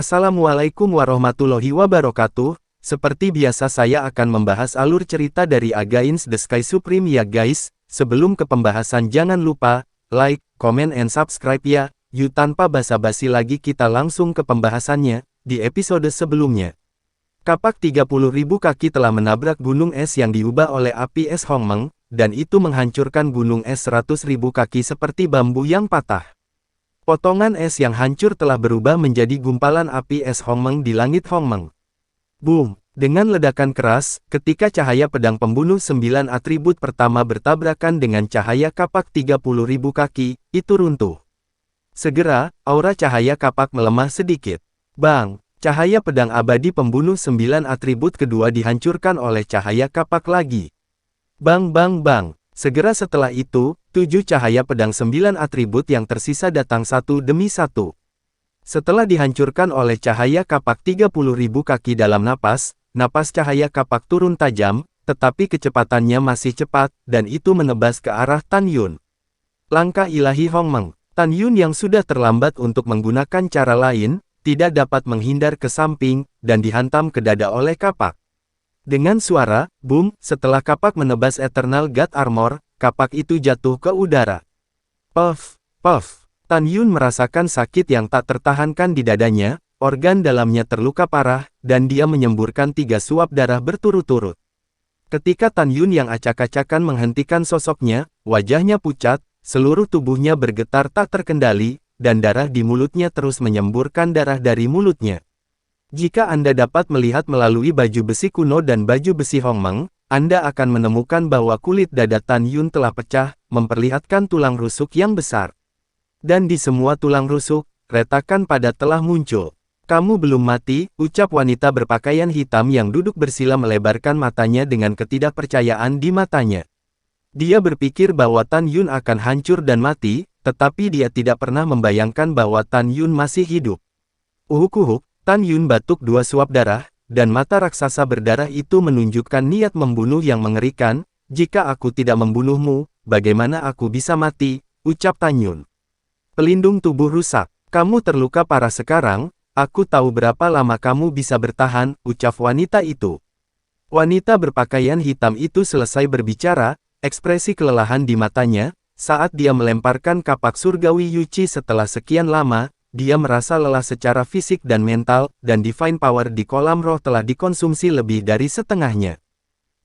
Assalamualaikum warahmatullahi wabarakatuh. Seperti biasa saya akan membahas alur cerita dari Against the Sky Supreme ya guys. Sebelum ke pembahasan jangan lupa, like, comment and subscribe ya. Yuk tanpa basa-basi lagi kita langsung ke pembahasannya. Di episode sebelumnya, kapak 30.000 kaki telah menabrak gunung es yang diubah oleh api es Hongmeng, dan itu menghancurkan gunung es 100.000 kaki seperti bambu yang patah. Potongan es yang hancur telah berubah menjadi gumpalan api es Hongmeng di langit Hongmeng. Boom! Dengan ledakan keras, ketika cahaya pedang pembunuh 9 atribut pertama bertabrakan dengan cahaya kapak 30.000 kaki, itu runtuh. Segera, aura cahaya kapak melemah sedikit. Bang! Cahaya pedang abadi pembunuh 9 atribut kedua dihancurkan oleh cahaya kapak lagi. Bang bang bang! Segera setelah itu, 7 cahaya pedang 9 atribut yang tersisa datang satu demi satu. Setelah dihancurkan oleh cahaya kapak 30.000 kaki dalam napas cahaya kapak turun tajam, tetapi kecepatannya masih cepat, dan itu menebas ke arah Tan Yun. Langkah ilahi Hongmeng. Tan Yun yang sudah terlambat untuk menggunakan cara lain, tidak dapat menghindar ke samping, dan dihantam ke dada oleh kapak. Dengan suara, boom, setelah kapak menebas Eternal God Armor, kapak itu jatuh ke udara. Puff, puff. Tan Yun merasakan sakit yang tak tertahankan di dadanya, organ dalamnya terluka parah, dan dia menyemburkan 3 suap darah berturut-turut. Ketika Tan Yun yang acak-acakan menghentikan sosoknya, wajahnya pucat, seluruh tubuhnya bergetar tak terkendali, dan darah di mulutnya terus menyemburkan darah dari mulutnya. Jika Anda dapat melihat melalui baju besi kuno dan baju besi Hongmeng, Anda akan menemukan bahwa kulit dada Tan Yun telah pecah, memperlihatkan tulang rusuk yang besar. Dan di semua tulang rusuk, retakan padat telah muncul. Kamu belum mati, ucap wanita berpakaian hitam yang duduk bersila melebarkan matanya dengan ketidakpercayaan di matanya. Dia berpikir bahwa Tan Yun akan hancur dan mati, tetapi dia tidak pernah membayangkan bahwa Tan Yun masih hidup. Uhuk-uhuk. Tan Yun batuk 2 suap darah, dan mata raksasa berdarah itu menunjukkan niat membunuh yang mengerikan. Jika aku tidak membunuhmu, bagaimana aku bisa mati, ucap Tan Yun. Pelindung tubuh rusak, kamu terluka parah sekarang, aku tahu berapa lama kamu bisa bertahan, ucap wanita itu. Wanita berpakaian hitam itu selesai berbicara, ekspresi kelelahan di matanya, saat dia melemparkan kapak surgawi Yuchi setelah sekian lama. Dia merasa lelah secara fisik dan mental, dan divine power di kolam roh telah dikonsumsi lebih dari setengahnya.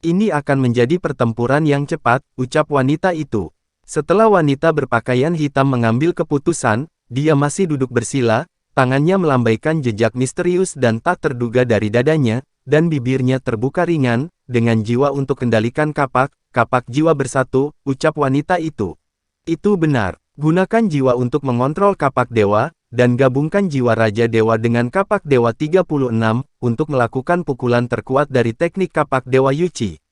Ini akan menjadi pertempuran yang cepat, ucap wanita itu. Setelah wanita berpakaian hitam mengambil keputusan, dia masih duduk bersila, tangannya melambaikan jejak misterius dan tak terduga dari dadanya, dan bibirnya terbuka ringan, dengan jiwa untuk kendalikan kapak jiwa bersatu, ucap wanita itu. Itu benar, gunakan jiwa untuk mengontrol kapak dewa, dan gabungkan jiwa Raja Dewa dengan kapak Dewa 36, untuk melakukan pukulan terkuat dari teknik kapak Dewa Yuchi.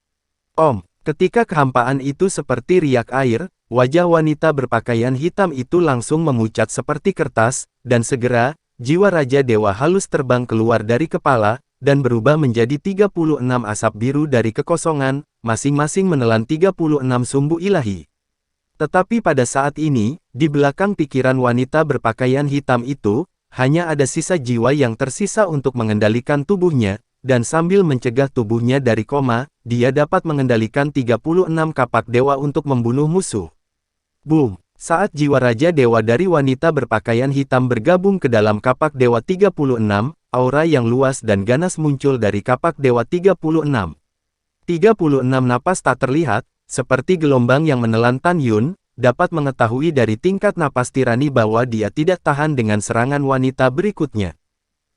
Ketika kehampaan itu seperti riak air, wajah wanita berpakaian hitam itu langsung memucat seperti kertas, dan segera, jiwa Raja Dewa halus terbang keluar dari kepala, dan berubah menjadi 36 asap biru dari kekosongan, masing-masing menelan 36 sumbu ilahi. Tetapi pada saat ini, di belakang pikiran wanita berpakaian hitam itu, hanya ada sisa jiwa yang tersisa untuk mengendalikan tubuhnya, dan sambil mencegah tubuhnya dari koma, dia dapat mengendalikan 36 kapak dewa untuk membunuh musuh. Boom! Saat jiwa Raja Dewa dari wanita berpakaian hitam bergabung ke dalam kapak dewa 36, aura yang luas dan ganas muncul dari kapak dewa 36. 36 napas tak terlihat, seperti gelombang yang menelan Tan Yun, dapat mengetahui dari tingkat napas tirani bahwa dia tidak tahan dengan serangan wanita berikutnya.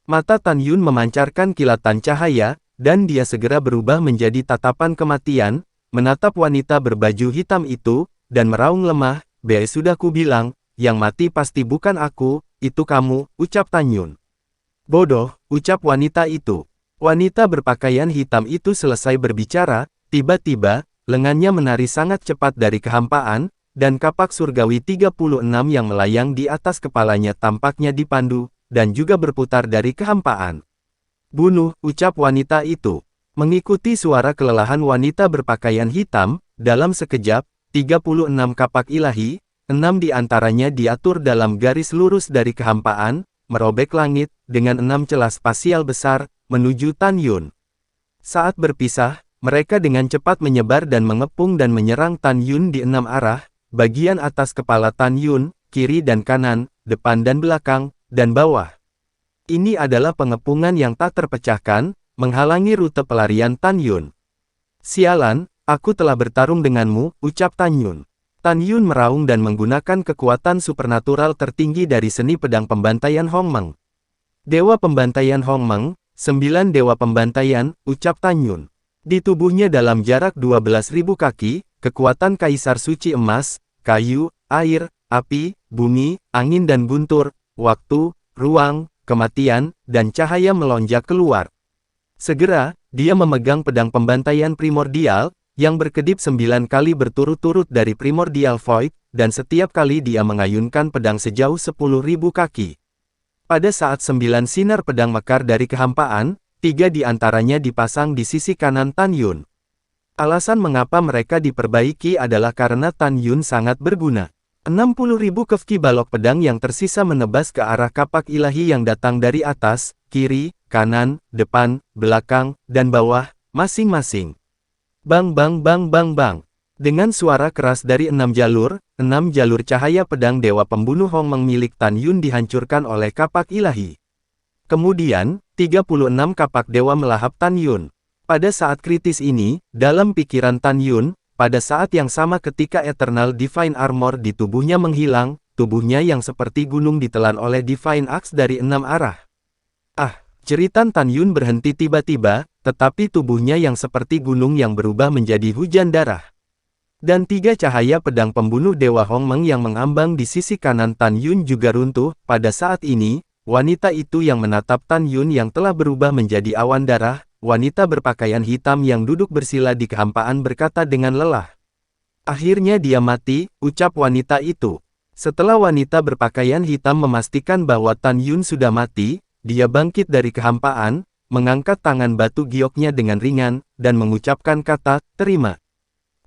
Mata Tan Yun memancarkan kilatan cahaya, dan dia segera berubah menjadi tatapan kematian, menatap wanita berbaju hitam itu, dan meraung lemah, sudah kubilang, yang mati pasti bukan aku, itu kamu, ucap Tan Yun. Bodoh, ucap wanita itu. Wanita berpakaian hitam itu selesai berbicara, tiba-tiba, lengannya menari sangat cepat dari kehampaan, dan kapak surgawi 36 yang melayang di atas kepalanya tampaknya dipandu, dan juga berputar dari kehampaan. Bunuh, ucap wanita itu. Mengikuti suara kelelahan wanita berpakaian hitam, dalam sekejap, 36 kapak ilahi, 6 di antaranya diatur dalam garis lurus dari kehampaan, merobek langit, dengan 6 celah spasial besar, menuju Tan Yun. Saat berpisah, mereka dengan cepat menyebar dan mengepung dan menyerang Tan Yun di 6 arah, bagian atas kepala Tan Yun, kiri dan kanan, depan dan belakang, dan bawah. Ini adalah pengepungan yang tak terpecahkan, menghalangi rute pelarian Tan Yun. Sialan, aku telah bertarung denganmu, ucap Tan Yun. Tan Yun meraung dan menggunakan kekuatan supernatural tertinggi dari seni pedang pembantaian Hong Meng. Dewa pembantaian Hong Meng, 9 dewa pembantaian, ucap Tan Yun. Di tubuhnya dalam jarak 12.000 kaki, kekuatan kaisar suci emas, kayu, air, api, bumi, angin dan guntur, waktu, ruang, kematian, dan cahaya melonjak keluar. Segera, dia memegang pedang pembantaian primordial, yang berkedip 9 kali berturut-turut dari Primordial Void, dan setiap kali dia mengayunkan pedang sejauh 10.000 kaki. Pada saat 9 sinar pedang mekar dari kehampaan, 3 di antaranya dipasang di sisi kanan Tan Yun. Alasan mengapa mereka diperbaiki adalah karena Tan Yun sangat berguna. 60.000 kefki balok pedang yang tersisa menebas ke arah kapak ilahi yang datang dari atas, kiri, kanan, depan, belakang, dan bawah, masing-masing. Bang bang bang bang bang. Dengan suara keras dari 6 jalur cahaya pedang Dewa Pembunuh Hong Meng milik Tan Yun dihancurkan oleh kapak ilahi. Kemudian, 36 kapak dewa melahap Tan Yun. Pada saat kritis ini, dalam pikiran Tan Yun, pada saat yang sama ketika Eternal Divine Armor di tubuhnya menghilang, tubuhnya yang seperti gunung ditelan oleh Divine Axe dari 6 arah. Jeritan Tan Yun berhenti tiba-tiba, tetapi tubuhnya yang seperti gunung yang berubah menjadi hujan darah. Dan 3 cahaya pedang pembunuh Dewa Hong Meng yang mengambang di sisi kanan Tan Yun juga runtuh. Pada saat ini, wanita itu yang menatap Tan Yun yang telah berubah menjadi awan darah, wanita berpakaian hitam yang duduk bersila di kehampaan berkata dengan lelah. Akhirnya dia mati, ucap wanita itu. Setelah wanita berpakaian hitam memastikan bahwa Tan Yun sudah mati, dia bangkit dari kehampaan, mengangkat tangan batu gioknya dengan ringan, dan mengucapkan kata, terima.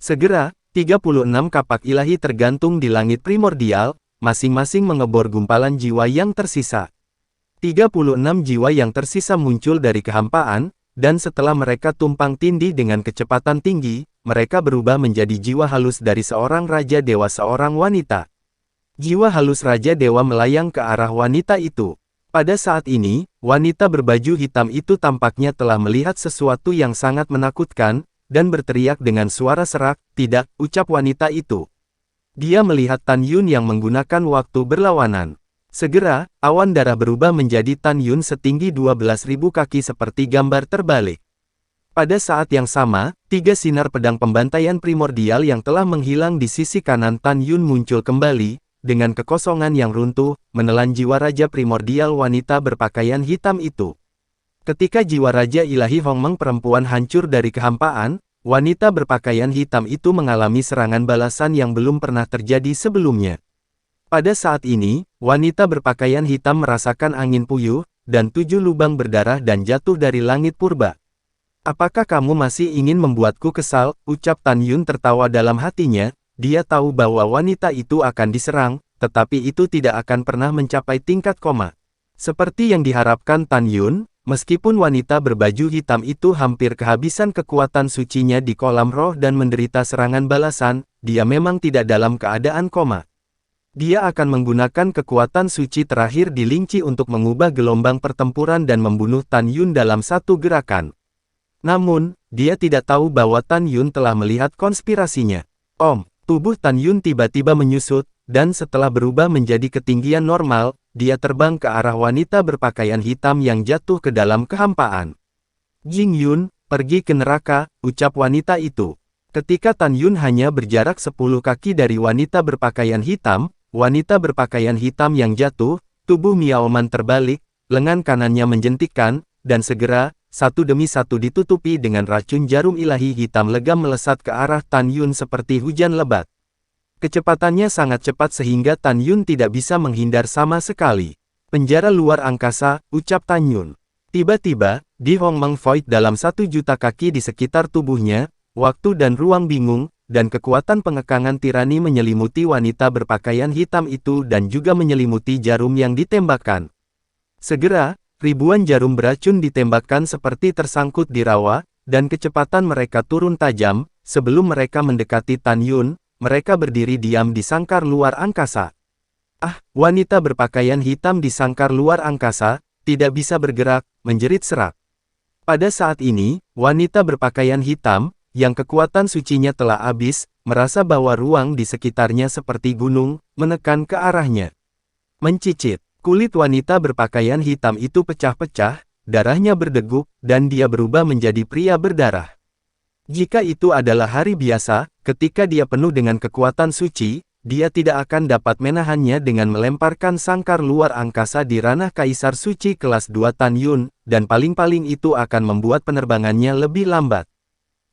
Segera, 36 kapak ilahi tergantung di langit primordial, masing-masing mengebor gumpalan jiwa yang tersisa. 36 jiwa yang tersisa muncul dari kehampaan, dan setelah mereka tumpang tindih dengan kecepatan tinggi, mereka berubah menjadi jiwa halus dari seorang raja dewa seorang wanita. Jiwa halus raja dewa melayang ke arah wanita itu. Pada saat ini, wanita berbaju hitam itu tampaknya telah melihat sesuatu yang sangat menakutkan, dan berteriak dengan suara serak, tidak, ucap wanita itu. Dia melihat Tan Yun yang menggunakan waktu berlawanan. Segera, awan darah berubah menjadi Tan Yun setinggi 12.000 kaki seperti gambar terbalik. Pada saat yang sama, 3 sinar pedang pembantaian primordial yang telah menghilang di sisi kanan Tan Yun muncul kembali, dengan kekosongan yang runtuh, menelan jiwa raja primordial wanita berpakaian hitam itu. Ketika jiwa raja ilahi Hong Meng perempuan hancur dari kehampaan, wanita berpakaian hitam itu mengalami serangan balasan yang belum pernah terjadi sebelumnya. Pada saat ini, wanita berpakaian hitam merasakan angin puyuh, dan 7 lubang berdarah dan jatuh dari langit purba. Apakah kamu masih ingin membuatku kesal, ucap Tan Yun tertawa dalam hatinya. Dia tahu bahwa wanita itu akan diserang, tetapi itu tidak akan pernah mencapai tingkat koma. Seperti yang diharapkan Tan Yun, meskipun wanita berbaju hitam itu hampir kehabisan kekuatan sucinya di kolam roh dan menderita serangan balasan, dia memang tidak dalam keadaan koma. Dia akan menggunakan kekuatan suci terakhir di Lingqi untuk mengubah gelombang pertempuran dan membunuh Tan Yun dalam satu gerakan. Namun, dia tidak tahu bahwa Tan Yun telah melihat konspirasinya. Tubuh Tan Yun tiba-tiba menyusut, dan setelah berubah menjadi ketinggian normal, dia terbang ke arah wanita berpakaian hitam yang jatuh ke dalam kehampaan. Jing Yun, pergi ke neraka, ucap wanita itu. Ketika Tan Yun hanya berjarak 10 kaki dari wanita berpakaian hitam yang jatuh, tubuh Miao Man terbalik, lengan kanannya menjentikkan, dan segera, satu demi satu ditutupi dengan racun jarum ilahi hitam legam melesat ke arah Tan Yun seperti hujan lebat. Kecepatannya sangat cepat sehingga Tan Yun tidak bisa menghindar sama sekali. Penjara luar angkasa, ucap Tan Yun. Tiba-tiba, di Hong Meng Void dalam 1 juta kaki di sekitar tubuhnya, waktu dan ruang bingung, dan kekuatan pengekangan tirani menyelimuti wanita berpakaian hitam itu dan juga menyelimuti jarum yang ditembakkan. Segera, ribuan jarum beracun ditembakkan seperti tersangkut di rawa, dan kecepatan mereka turun tajam. Sebelum mereka mendekati Tan Yun, mereka berdiri diam di sangkar luar angkasa. Wanita berpakaian hitam di sangkar luar angkasa, tidak bisa bergerak, menjerit serak. Pada saat ini, wanita berpakaian hitam, yang kekuatan sucinya telah habis, merasa bahwa ruang di sekitarnya seperti gunung, menekan ke arahnya. Mencicit, kulit wanita berpakaian hitam itu pecah-pecah, darahnya berdeguk, dan dia berubah menjadi pria berdarah. Jika itu adalah hari biasa, ketika dia penuh dengan kekuatan suci, dia tidak akan dapat menahannya dengan melemparkan sangkar luar angkasa di ranah Kaisar Suci kelas 2 Tan Yun, dan paling-paling itu akan membuat penerbangannya lebih lambat.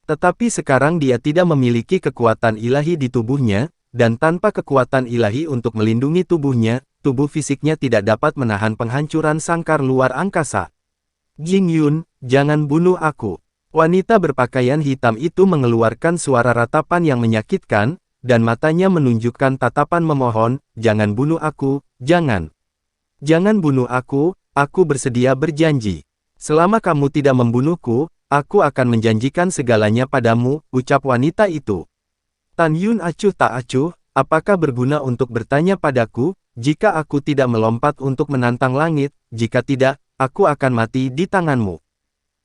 Tetapi sekarang dia tidak memiliki kekuatan ilahi di tubuhnya, dan tanpa kekuatan ilahi untuk melindungi tubuhnya, tubuh fisiknya tidak dapat menahan penghancuran sangkar luar angkasa. Jing Yun, jangan bunuh aku. Wanita berpakaian hitam itu mengeluarkan suara ratapan yang menyakitkan, dan matanya menunjukkan tatapan memohon, jangan bunuh aku, jangan. Jangan bunuh aku bersedia berjanji. Selama kamu tidak membunuhku, aku akan menjanjikan segalanya padamu, ucap wanita itu. Tan Yun acuh tak acuh, apakah berguna untuk bertanya padaku, jika aku tidak melompat untuk menantang langit, jika tidak, aku akan mati di tanganmu.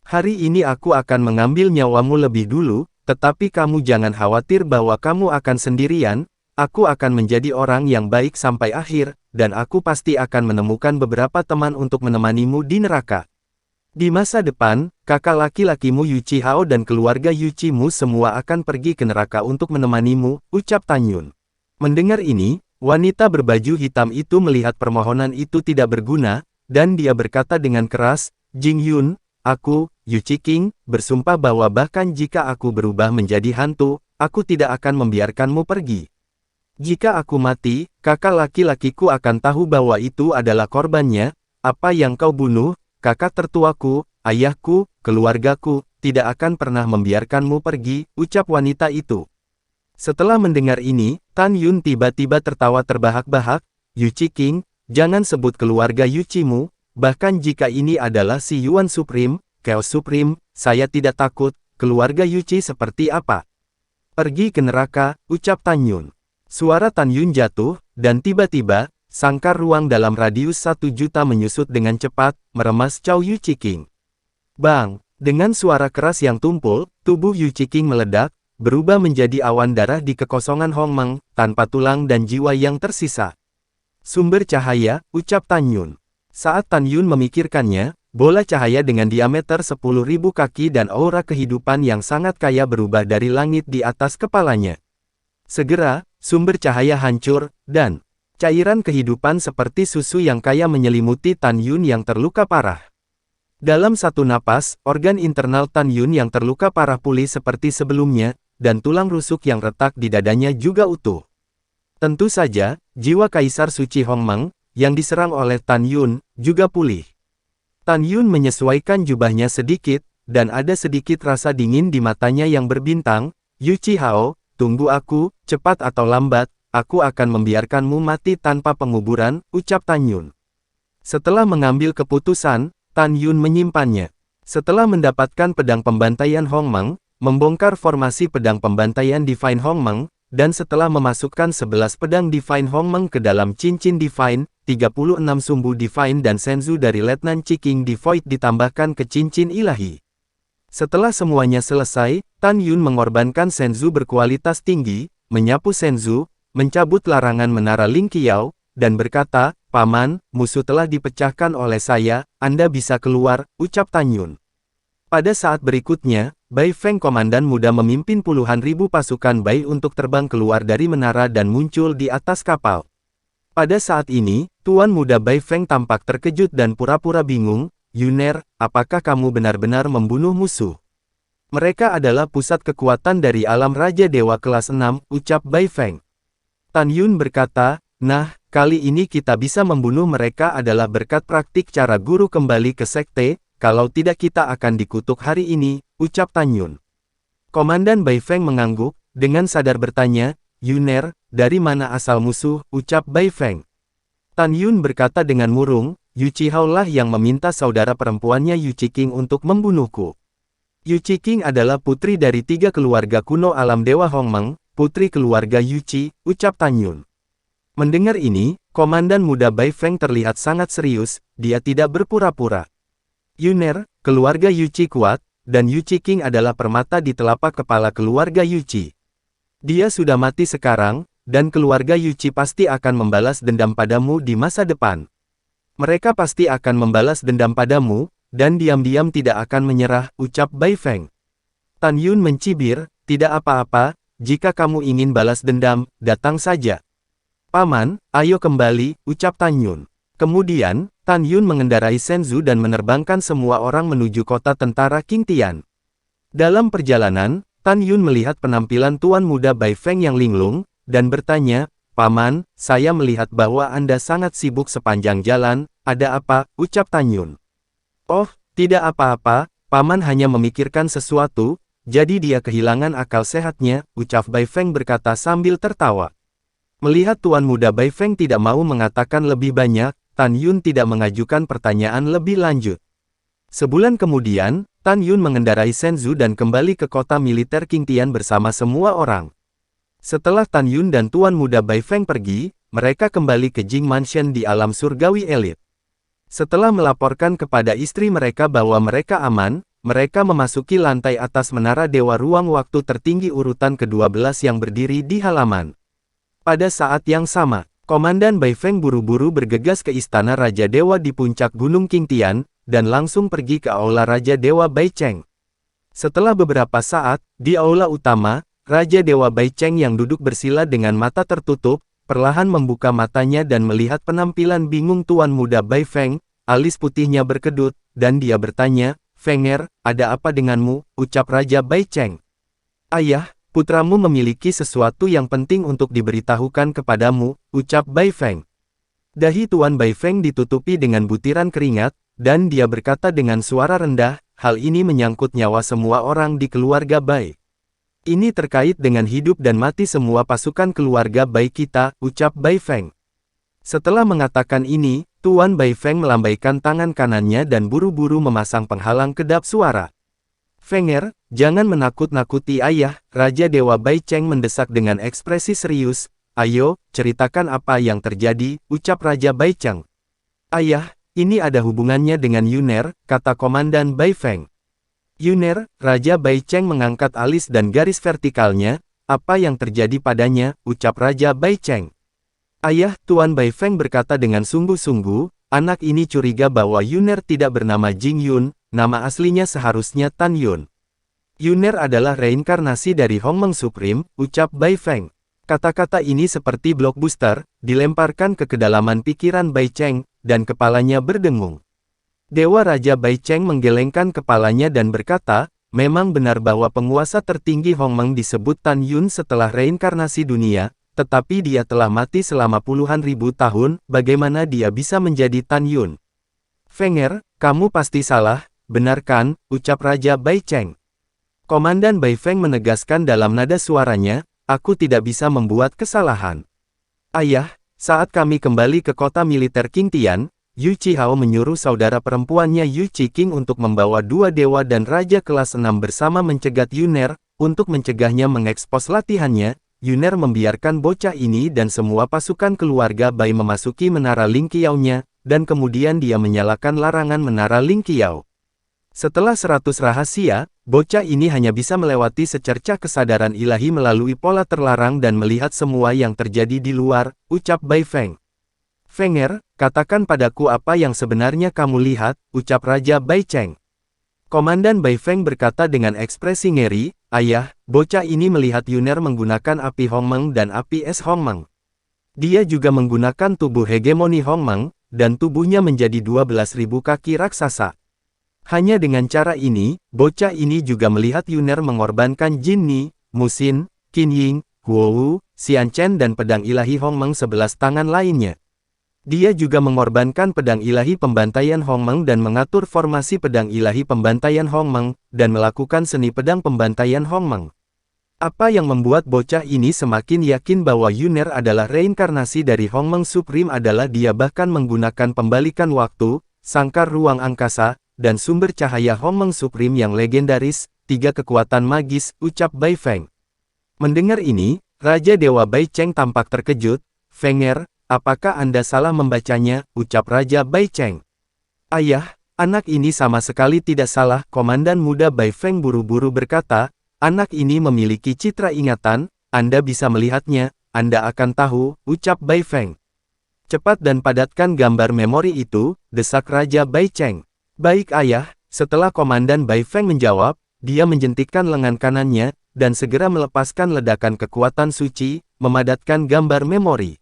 Hari ini aku akan mengambil nyawamu lebih dulu, tetapi kamu jangan khawatir bahwa kamu akan sendirian, aku akan menjadi orang yang baik sampai akhir, dan aku pasti akan menemukan beberapa teman untuk menemanimu di neraka. Di masa depan, kakak laki-lakimu Yuchi Hao dan keluarga Yuchi-mu semua akan pergi ke neraka untuk menemanimu, ucap Tan Yun. Mendengar ini, wanita berbaju hitam itu melihat permohonan itu tidak berguna, dan dia berkata dengan keras, Jing Yun, aku, Yuchi King, bersumpah bahwa bahkan jika aku berubah menjadi hantu, aku tidak akan membiarkanmu pergi. Jika aku mati, kakak laki-lakiku akan tahu bahwa itu adalah korbannya, apa yang kau bunuh, kakak tertuaku, ayahku, keluargaku, tidak akan pernah membiarkanmu pergi, ucap wanita itu. Setelah mendengar ini, Tan Yun tiba-tiba tertawa terbahak-bahak, Yuchi King, jangan sebut keluarga Yuchi-mu, bahkan jika ini adalah si Yuan Supreme, Chaos Supreme, saya tidak takut, keluarga Yuchi seperti apa? Pergi ke neraka, ucap Tan Yun. Suara Tan Yun jatuh, dan tiba-tiba, sangkar ruang dalam radius 1 juta menyusut dengan cepat, meremas Chow Yuchi King. Bang! Dengan suara keras yang tumpul, tubuh Yuchi King meledak, berubah menjadi awan darah di kekosongan Hongmeng, tanpa tulang dan jiwa yang tersisa. Sumber cahaya, ucap Tan Yun. Saat Tan Yun memikirkannya, bola cahaya dengan diameter 10.000 kaki dan aura kehidupan yang sangat kaya berubah dari langit di atas kepalanya. Segera, sumber cahaya hancur, dan cairan kehidupan seperti susu yang kaya menyelimuti Tan Yun yang terluka parah. Dalam satu napas, organ internal Tan Yun yang terluka parah pulih seperti sebelumnya, dan tulang rusuk yang retak di dadanya juga utuh. Tentu saja, jiwa Kaisar Suci Hongmeng, yang diserang oleh Tan Yun, juga pulih. Tan Yun menyesuaikan jubahnya sedikit, dan ada sedikit rasa dingin di matanya yang berbintang. Yuchi Hao, tunggu aku, cepat atau lambat, aku akan membiarkanmu mati tanpa penguburan, ucap Tan Yun. Setelah mengambil keputusan, Tan Yun menyimpannya. Setelah mendapatkan pedang pembantaian Hongmeng, membongkar formasi pedang pembantaian Divine Hongmeng, dan setelah memasukkan 11 pedang Divine Hongmeng ke dalam cincin Divine, 36 sumbu Divine dan Senzu dari Letnan Chiking Devoid ditambahkan ke cincin ilahi. Setelah semuanya selesai, Tan Yun mengorbankan Senzu berkualitas tinggi, menyapu Senzu, mencabut larangan menara Ling Qiao, dan berkata, Paman, musuh telah dipecahkan oleh saya, Anda bisa keluar, ucap Tan Yun. Pada saat berikutnya, Bai Feng komandan muda memimpin puluhan ribu pasukan Bai untuk terbang keluar dari menara dan muncul di atas kapal. Pada saat ini, Tuan Muda Bai Feng tampak terkejut dan pura-pura bingung, Yuner, apakah kamu benar-benar membunuh musuh? Mereka adalah pusat kekuatan dari alam Raja Dewa kelas 6, ucap Bai Feng. Tan Yun berkata, nah, kali ini kita bisa membunuh mereka adalah berkat praktik cara guru kembali ke sekte, kalau tidak kita akan dikutuk hari ini, ucap Tan Yun. Komandan Bai Feng mengangguk, dengan sadar bertanya, Yuner, dari mana asal musuh, ucap Bai Feng. Tan Yun berkata dengan murung, Yu Qihao lah yang meminta saudara perempuannya Yu Qiqing untuk membunuhku. Yu Qiqing adalah putri dari 3 keluarga kuno alam Dewa Hongmeng, putri keluarga Yu Qi, ucap Tan Yun. Mendengar ini, Komandan Muda Bai Feng terlihat sangat serius, dia tidak berpura-pura. Yuner, keluarga Yu Qi kuat, dan Yu Qiqing adalah permata di telapak kepala keluarga Yu Qi. Dia sudah mati sekarang, dan keluarga Yu Qi pasti akan membalas dendam padamu di masa depan. Mereka pasti akan membalas dendam padamu, dan diam-diam tidak akan menyerah, ucap Bai Feng. Tan Yun mencibir, tidak apa-apa, jika kamu ingin balas dendam, datang saja. Paman, ayo kembali, ucap Tan Yun. Kemudian, Tan Yun mengendarai Shenzhou dan menerbangkan semua orang menuju kota tentara Qingtian. Dalam perjalanan, Tan Yun melihat penampilan Tuan Muda Bai Feng yang linglung, dan bertanya, Paman, saya melihat bahwa Anda sangat sibuk sepanjang jalan, ada apa, ucap Tan Yun. Oh, tidak apa-apa, Paman hanya memikirkan sesuatu, jadi dia kehilangan akal sehatnya, ucap Bai Feng berkata sambil tertawa. Melihat Tuan Muda Bai Feng tidak mau mengatakan lebih banyak, Tan Yun tidak mengajukan pertanyaan lebih lanjut. Sebulan kemudian, Tan Yun mengendarai Shenzhou dan kembali ke kota militer Qingtian bersama semua orang. Setelah Tan Yun dan Tuan Muda Bai Feng pergi, mereka kembali ke Jing Mansion di alam surgawi elit. Setelah melaporkan kepada istri mereka bahwa mereka aman, mereka memasuki lantai atas menara Dewa Ruang Waktu tertinggi urutan ke-12 yang berdiri di halaman. Pada saat yang sama, Komandan Bai Feng buru-buru bergegas ke istana Raja Dewa di puncak Gunung Qingtian, dan langsung pergi ke aula Raja Dewa Bai Cheng. Setelah beberapa saat, di aula utama, Raja Dewa Bai Cheng yang duduk bersila dengan mata tertutup, perlahan membuka matanya dan melihat penampilan bingung Tuan Muda Bai Feng, alis putihnya berkedut, dan dia bertanya, Fenger, ada apa denganmu, ucap Raja Bai Cheng. Ayah, putramu memiliki sesuatu yang penting untuk diberitahukan kepadamu, ucap Bai Feng. Dahi Tuan Bai Feng ditutupi dengan butiran keringat, dan dia berkata dengan suara rendah, hal ini menyangkut nyawa semua orang di keluarga Bai. Ini terkait dengan hidup dan mati semua pasukan keluarga Bai kita, ucap Bai Feng. Setelah mengatakan ini, Tuan Bai Feng melambaikan tangan kanannya dan buru-buru memasang penghalang kedap suara. Fenger, jangan menakut-nakuti ayah, Raja Dewa Bai Cheng mendesak dengan ekspresi serius. Ayo, ceritakan apa yang terjadi, ucap Raja Bai Cheng. Ayah, ini ada hubungannya dengan Yuner, kata Komandan Bai Feng. Yuner, Raja Bai Cheng mengangkat alis dan garis vertikalnya, apa yang terjadi padanya, ucap Raja Bai Cheng. Ayah, Tuan Bai Feng berkata dengan sungguh-sungguh, anak ini curiga bahwa Yuner tidak bernama Jing Yun, nama aslinya seharusnya Tan Yun. Yuner adalah reinkarnasi dari Hongmeng Supreme, ucap Bai Feng. Kata-kata ini seperti blockbuster, dilemparkan ke kedalaman pikiran Bai Cheng, dan kepalanya berdengung. Dewa Raja Bai Cheng menggelengkan kepalanya dan berkata, memang benar bahwa penguasa tertinggi Hongmeng disebut Tan Yun setelah reinkarnasi dunia, tetapi dia telah mati selama puluhan ribu tahun, bagaimana dia bisa menjadi Tan Yun? Fenger, kamu pasti salah, benar kan, ucap Raja Bai Cheng. Komandan Bai Feng menegaskan dalam nada suaranya, aku tidak bisa membuat kesalahan. Ayah, saat kami kembali ke kota militer Qingtian, Yu Qihao menyuruh saudara perempuannya Yu Qiqing untuk membawa 2 dewa dan raja kelas 6 bersama mencegat Yuner, untuk mencegahnya mengekspos latihannya. Yuner membiarkan bocah ini dan semua pasukan keluarga Bai memasuki menara Ling Qiao-nya, dan kemudian dia menyalakan larangan menara Ling Qiao. Setelah 100 rahasia, bocah ini hanya bisa melewati secercah kesadaran ilahi melalui pola terlarang dan melihat semua yang terjadi di luar, ucap Bai Feng. Fenger, katakan padaku apa yang sebenarnya kamu lihat, ucap Raja Bai Cheng. Komandan Bai Feng berkata dengan ekspresi ngeri, ayah, bocah ini melihat Yuner menggunakan api Hongmeng dan api es Hongmeng. Dia juga menggunakan tubuh hegemoni Hongmeng, dan tubuhnya menjadi 12.000 kaki raksasa. Hanya dengan cara ini, bocah ini juga melihat Yuner mengorbankan Jin Ni, Musin, Qin Ying, Guo Wu, Xian Chen dan pedang ilahi Hongmeng 11 tangan lainnya. Dia juga mengorbankan pedang ilahi pembantaian Hongmeng dan mengatur formasi pedang ilahi pembantaian Hongmeng, dan melakukan seni pedang pembantaian Hongmeng. Apa yang membuat bocah ini semakin yakin bahwa Yuner adalah reinkarnasi dari Hongmeng Supreme adalah dia bahkan menggunakan pembalikan waktu, sangkar ruang angkasa, dan sumber cahaya Hongmeng Supreme yang legendaris, 3 kekuatan magis, ucap Bai Feng. Mendengar ini, Raja Dewa Bai Cheng tampak terkejut. Fenger, apakah Anda salah membacanya, ucap Raja Bai Cheng. Ayah, anak ini sama sekali tidak salah, Komandan Muda Bai Feng buru-buru berkata. Anak ini memiliki citra ingatan, Anda bisa melihatnya, Anda akan tahu, ucap Bai Feng. Cepat dan padatkan gambar memori itu, desak Raja Bai Cheng. Baik ayah, setelah Komandan Bai Feng menjawab, dia menjentikkan lengan kanannya, dan segera melepaskan ledakan kekuatan suci, memadatkan gambar memori.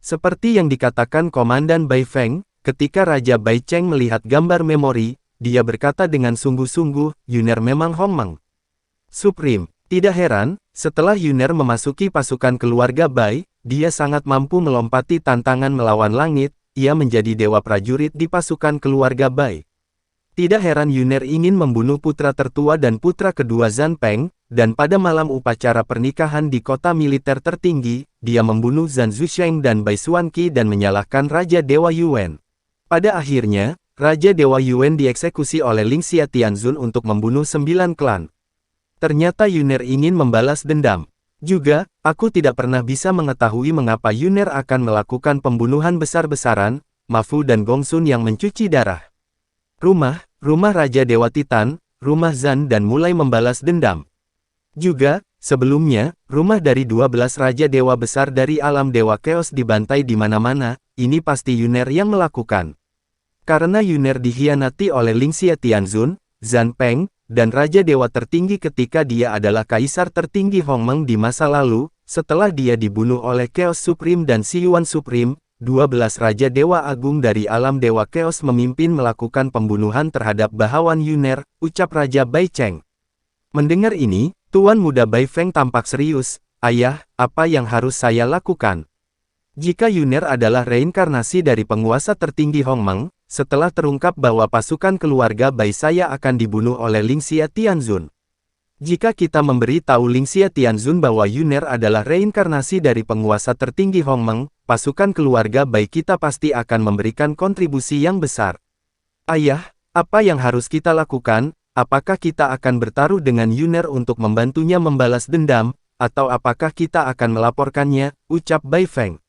Seperti yang dikatakan Komandan Bai Feng, ketika Raja Bai Cheng melihat gambar memori, dia berkata dengan sungguh-sungguh, Yuner memang Hongmeng Supreme. Tidak heran, setelah Yuner memasuki pasukan keluarga Bai, dia sangat mampu melompati tantangan melawan langit, ia menjadi dewa prajurit di pasukan keluarga Bai. Tidak heran Yuner ingin membunuh putra tertua dan putra kedua Zhan Peng, dan pada malam upacara pernikahan di kota militer tertinggi, dia membunuh Zhan Zusheng dan Bai Xuanqi dan menyalahkan Raja Dewa Yuan. Pada akhirnya, Raja Dewa Yuan dieksekusi oleh Ling Xia Tianzun untuk membunuh 9 klan. Ternyata Yuner ingin membalas dendam. Juga, aku tidak pernah bisa mengetahui mengapa Yuner akan melakukan pembunuhan besar-besaran, Mafu dan Gongsun yang mencuci darah. Rumah Raja Dewa Titan, rumah Zhan dan mulai membalas dendam. Juga, sebelumnya, rumah dari 12 Raja Dewa besar dari alam Dewa Chaos dibantai di mana-mana, ini pasti Yuner yang melakukan. Karena Yuner dikhianati oleh Ling Xia Tianzun, Zhan Peng, dan Raja Dewa tertinggi ketika dia adalah Kaisar tertinggi Hongmeng di masa lalu, setelah dia dibunuh oleh Chaos Supreme dan Siyuan Supreme, 12 Raja Dewa Agung dari alam Dewa Chaos memimpin melakukan pembunuhan terhadap bahawan Yuner, ucap Raja Bai Cheng. Mendengar ini, Tuan Muda Bai Feng tampak serius, Ayah, apa yang harus saya lakukan? Jika Yuner adalah reinkarnasi dari penguasa tertinggi Hongmeng, setelah terungkap bahwa pasukan keluarga Bai saya akan dibunuh oleh Ling Xia Tianzun. Jika kita memberi tahu Ling Xia Tianzun bahwa Yuner adalah reinkarnasi dari penguasa tertinggi Hongmeng, pasukan keluarga Bai kita pasti akan memberikan kontribusi yang besar. Ayah, apa yang harus kita lakukan? Apakah kita akan bertaruh dengan Yuner untuk membantunya membalas dendam, atau apakah kita akan melaporkannya, ucap Bai Feng.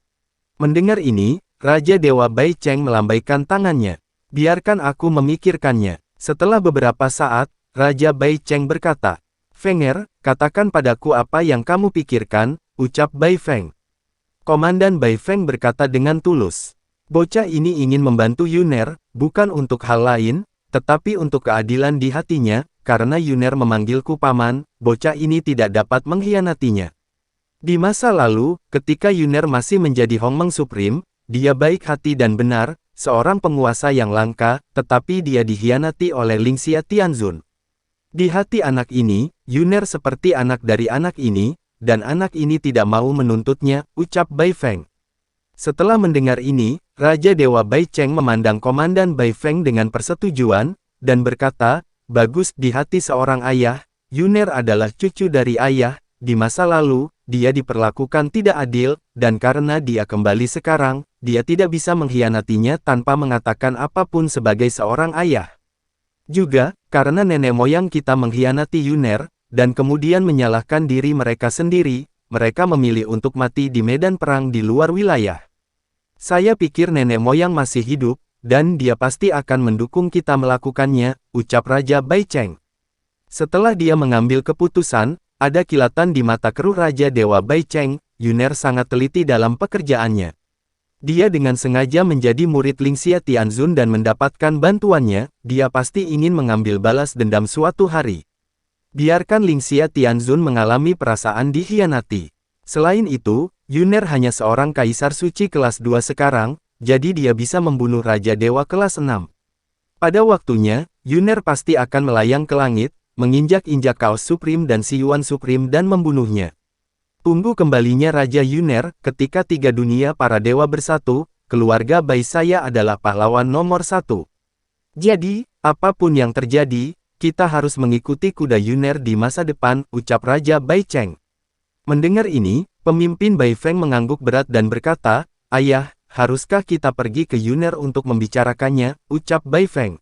Mendengar ini, Raja Dewa Bai Cheng melambaikan tangannya. Biarkan aku memikirkannya. Setelah beberapa saat, Raja Bai Cheng berkata, Fenger, katakan padaku apa yang kamu pikirkan, ucap Bai Feng. Komandan Bai Feng berkata dengan tulus. Bocah ini ingin membantu Yuner, bukan untuk hal lain, tetapi untuk keadilan di hatinya, karena Yuner memanggilku paman, bocah ini tidak dapat mengkhianatinya. Di masa lalu, ketika Yuner masih menjadi Hongmeng Supreme, dia baik hati dan benar, seorang penguasa yang langka, tetapi dia dikhianati oleh Ling Xia Tianzun. Di hati anak ini, Yuner seperti anak dari anak ini, dan anak ini tidak mau menuntutnya, ucap Bai Feng. Setelah mendengar ini, Raja Dewa Bai Cheng memandang Komandan Bai Feng dengan persetujuan, dan berkata, bagus di hati seorang ayah, Yuner adalah cucu dari ayah, di masa lalu, dia diperlakukan tidak adil, dan karena dia kembali sekarang, dia tidak bisa mengkhianatinya tanpa mengatakan apapun sebagai seorang ayah. Juga, karena nenek moyang kita mengkhianati Yuner, dan kemudian menyalahkan diri mereka sendiri, mereka memilih untuk mati di medan perang di luar wilayah. Saya pikir nenek moyang masih hidup, dan dia pasti akan mendukung kita melakukannya, ucap Raja Bai Cheng. Setelah dia mengambil keputusan, ada kilatan di mata keruh Raja Dewa Bai Cheng, Yuner sangat teliti dalam pekerjaannya. Dia dengan sengaja menjadi murid Ling Xia Tianzun dan mendapatkan bantuannya, dia pasti ingin mengambil balas dendam suatu hari. Biarkan Ling Xia Tianzun mengalami perasaan dikhianati. Selain itu, Yuner hanya seorang kaisar suci kelas 2 sekarang, jadi dia bisa membunuh Raja Dewa kelas 6. Pada waktunya, Yuner pasti akan melayang ke langit, menginjak-injak Chaos Supreme dan Siyuan Supreme dan membunuhnya. Tunggu kembalinya Raja Yuner, ketika 3 dunia para dewa bersatu, keluarga Bai saya adalah pahlawan nomor 1. Jadi, apapun yang terjadi, kita harus mengikuti kuda Yuner di masa depan, ucap Raja Bai Cheng. Mendengar ini, pemimpin Bai Feng mengangguk berat dan berkata, "Ayah, haruskah kita pergi ke Yuner untuk membicarakannya?" ucap Bai Feng.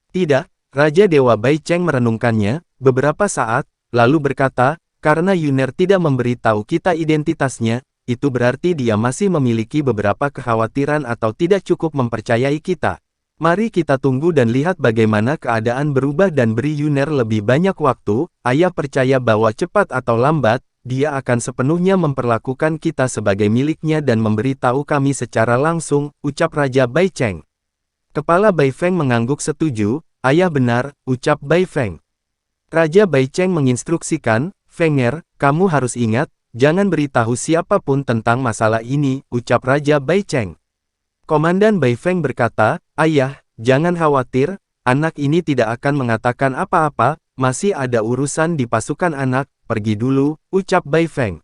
"Tidak," Raja Dewa Bai Cheng merenungkannya beberapa saat, lalu berkata, "Karena Yuner tidak memberitahu kita identitasnya, itu berarti dia masih memiliki beberapa kekhawatiran atau tidak cukup mempercayai kita. Mari kita tunggu dan lihat bagaimana keadaan berubah dan beri Yuner lebih banyak waktu. Ayah percaya bahwa cepat atau lambat, dia akan sepenuhnya memperlakukan kita sebagai miliknya dan memberitahu kami secara langsung," ucap Raja Bai Cheng. Kepala Bai Feng mengangguk setuju. "Ayah benar," ucap Bai Feng. Raja Bai Cheng menginstruksikan, "Fenger, kamu harus ingat, jangan beritahu siapapun tentang masalah ini," ucap Raja Bai Cheng. Komandan Bai Feng berkata, "Ayah, jangan khawatir, anak ini tidak akan mengatakan apa-apa, masih ada urusan di pasukan anak, pergi dulu," ucap Bai Feng.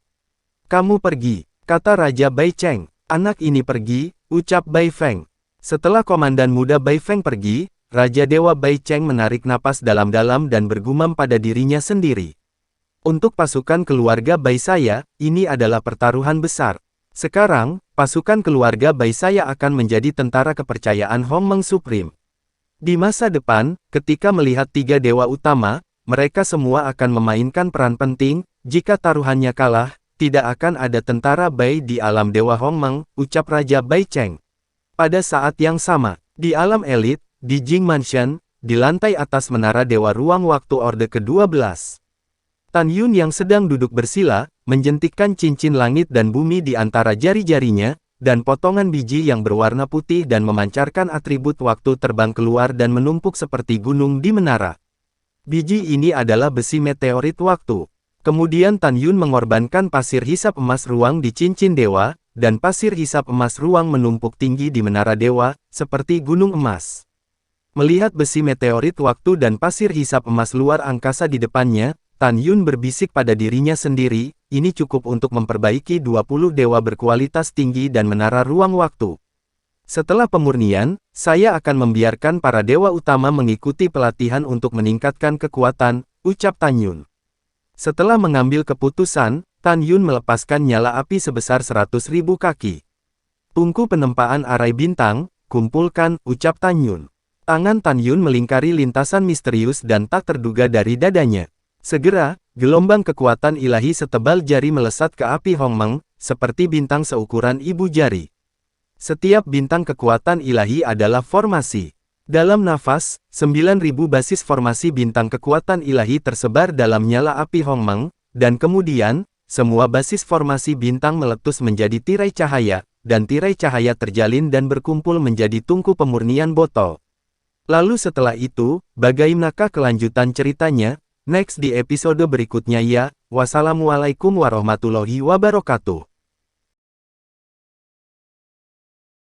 "Kamu pergi," kata Raja Bai Cheng. "Anak ini pergi," ucap Bai Feng. Setelah komandan muda Bai Feng pergi, Raja Dewa Bai Cheng menarik napas dalam-dalam dan bergumam pada dirinya sendiri. "Untuk pasukan keluarga Bai saya, ini adalah pertaruhan besar. Sekarang, pasukan keluarga Bai saya akan menjadi tentara kepercayaan Hongmeng Supreme. Di masa depan, ketika melihat tiga dewa utama, mereka semua akan memainkan peran penting. Jika taruhannya kalah, tidak akan ada tentara Bai di alam Dewa Hongmeng," ucap Raja Bai Cheng. Pada saat yang sama, di alam elit, di Jing Mansion, di lantai atas menara Dewa Ruang Waktu Orde ke-12. Tan Yun yang sedang duduk bersila, menjentikkan cincin langit dan bumi di antara jari-jarinya, dan potongan biji yang berwarna putih dan memancarkan atribut waktu terbang keluar dan menumpuk seperti gunung di menara. Biji ini adalah besi meteorit waktu. Kemudian Tan Yun mengorbankan pasir hisap emas ruang di cincin dewa, dan pasir hisap emas ruang menumpuk tinggi di menara dewa, seperti gunung emas. Melihat besi meteorit waktu dan pasir hisap emas luar angkasa di depannya, Tan Yun berbisik pada dirinya sendiri, "Ini cukup untuk memperbaiki 20 dewa berkualitas tinggi dan menara ruang waktu. Setelah pemurnian, saya akan membiarkan para dewa utama mengikuti pelatihan untuk meningkatkan kekuatan," ucap Tan Yun. Setelah mengambil keputusan, Tan Yun melepaskan nyala api sebesar 100.000 kaki. "Tungku penempaan arai bintang, kumpulkan," ucap Tan Yun. Tangan Tan Yun melingkari lintasan misterius dan tak terduga dari dadanya. Segera, gelombang kekuatan ilahi setebal jari melesat ke api Hongmeng, seperti bintang seukuran ibu jari. Setiap bintang kekuatan ilahi adalah formasi. Dalam nafas, 9.000 basis formasi bintang kekuatan ilahi tersebar dalam nyala api Hongmeng, dan kemudian, semua basis formasi bintang meletus menjadi tirai cahaya, dan tirai cahaya terjalin dan berkumpul menjadi tungku pemurnian botol. Lalu setelah itu, bagaimanakah kelanjutan ceritanya? Next di episode berikutnya ya. Wassalamualaikum warahmatullahi wabarakatuh.